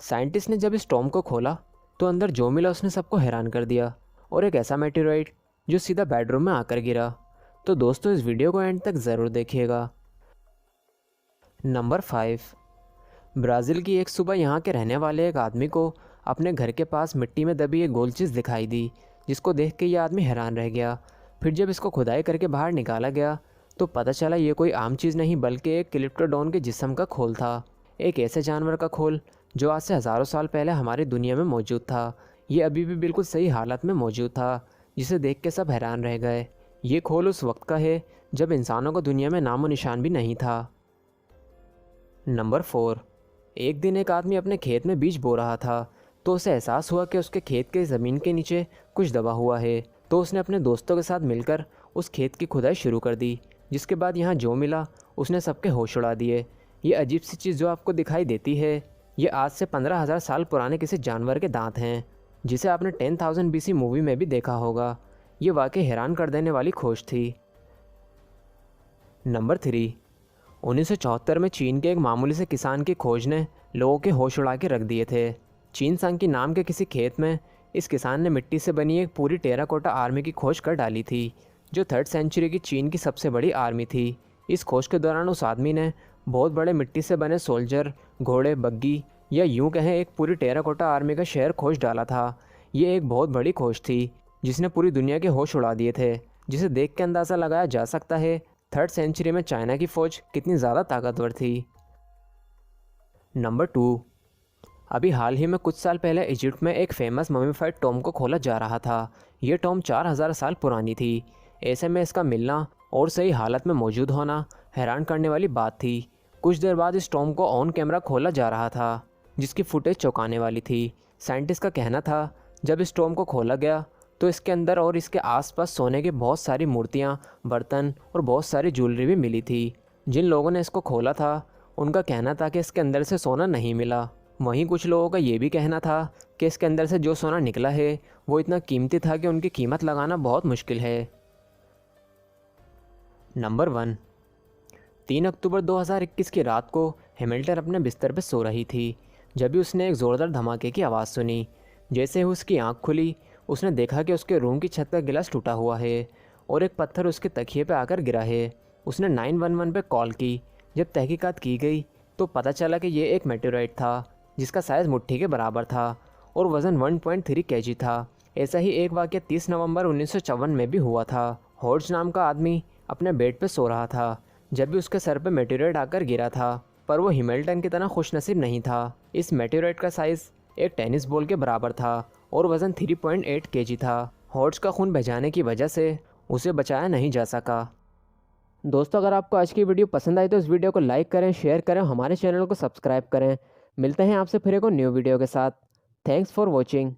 Scientist ने जब इस टॉम को खोला तो अंदर जो मिला उसने सबको हैरान कर दिया, और एक ऐसा मेटेराइट जो सीधा बेडरूम में आकर गिरा। तो दोस्तों इस वीडियो को एंड तक ज़रूर देखिएगा। नंबर 5। ब्राज़ील की एक सुबह यहाँ के रहने वाले एक आदमी को अपने घर के पास मिट्टी में दबी एक गोल चीज़ दिखाई दी, जिसको देख के ये आदमी हैरान रह गया। फिर जब इसको खुदाई करके बाहर निकाला गया तो पता चला ये कोई आम चीज़ नहीं बल्कि एक क्लिप्टोडोन के जिस्म का खोल था। एक ऐसे जानवर का खोल जो आज से हज़ारों साल पहले हमारी दुनिया में मौजूद था। ये अभी भी बिल्कुल सही हालत में मौजूद था, जिसे देख के सब हैरान रह गए। ये खोल उस वक्त का है जब इंसानों को दुनिया में नामो निशान भी नहीं था। नंबर 4। एक दिन एक आदमी अपने खेत में बीज बो रहा था तो उसे एहसास हुआ कि उसके खेत के ज़मीन के नीचे कुछ दबा हुआ है। तो उसने अपने दोस्तों के साथ मिलकर उस खेत की खुदाई शुरू कर दी, जिसके बाद यहाँ जो मिला उसने सबके होश उड़ा दिए। ये अजीब सी चीज़ जो आपको दिखाई देती है, ये आज से 15,000 साल पुराने किसी जानवर के दांत हैं, जिसे आपने 10,000 BC मूवी में भी देखा होगा। ये वाकई हैरान कर देने वाली खोज थी। नंबर 3। 1974 में चीन के एक मामूली से किसान की खोज ने लोगों के होश उड़ा के रख दिए थे। चीन सांकी नाम के किसी खेत में इस किसान ने मिट्टी से बनी एक पूरी टेराकोटा आर्मी की खोज कर डाली थी, जो 3rd सेंचुरी की चीन की सबसे बड़ी आर्मी थी। इस खोज के दौरान उस आदमी ने बहुत बड़े मिट्टी से बने सोल्जर, घोड़े, बग्गी या यूं कहें एक पूरी टेराकोटा आर्मी का शहर खोज डाला था। ये एक बहुत बड़ी खोज थी जिसने पूरी दुनिया के होश उड़ा दिए थे, जिसे देख के अंदाज़ा लगाया जा सकता है 3rd सेंचुरी में चाइना की फ़ौज कितनी ज़्यादा ताकतवर थी। नंबर 2। अभी हाल ही में कुछ साल पहले इजिप्ट में एक फेमस ममीफाइड टॉम को खोला जा रहा था। ये टॉम 4,000 साल पुरानी थी। ऐसे में इसका मिलना और सही हालत में मौजूद होना हैरान करने वाली बात थी। कुछ देर बाद इस टॉम को ऑन कैमरा खोला जा रहा था, जिसकी फुटेज चौंकाने वाली थी। साइंटिस्ट का कहना था जब इस टॉम को खोला गया तो इसके अंदर और इसके आसपास सोने की बहुत सारी मूर्तियाँ, बर्तन और बहुत सारी ज्वेलरी भी मिली थी। जिन लोगों ने इसको खोला था उनका कहना था कि इसके अंदर से सोना नहीं मिला। वहीं कुछ लोगों का ये भी कहना था कि इसके अंदर से जो सोना निकला है वो इतना कीमती था कि उनकी कीमत लगाना बहुत मुश्किल है। नंबर 1। 3 अक्टूबर 2021 की रात को हैमिल्टन अपने बिस्तर पर सो रही थी, जब भी उसने एक ज़ोरदार धमाके की आवाज़ सुनी। जैसे ही उसकी आंख खुली उसने देखा कि उसके रूम की छत का गिलास टूटा हुआ है और एक पत्थर उसके तकिए पर आकर गिरा है। उसने 911 पे कॉल की। जब तहकीकात की गई तो पता चला कि ये एक मेटेराइट था जिसका साइज़ मुट्ठी के बराबर था और वज़न 1.3 kg था। ऐसा ही एक वाक़या 30 नवंबर 1954 में भी हुआ था। हॉर्ज नाम का आदमी अपने बेड पर सो रहा था जब भी उसके सर पर मेटेराइट आकर गिरा था, पर वो हैमिल्टन की तरह खुशनसीब नहीं था। इस मेटेराइट का साइज़ एक टेनिस बॉल के बराबर था और वज़न 3.8 kg था। हॉर्ज का खून बह जाने की वजह से उसे बचाया नहीं जा सका। दोस्तों अगर आपको आज की वीडियो पसंद आई तो इस वीडियो को लाइक करें, शेयर करें, हमारे चैनल को सब्सक्राइब करें। मिलते हैं आपसे फिर एक न्यू वीडियो के साथ। Thanks for watching.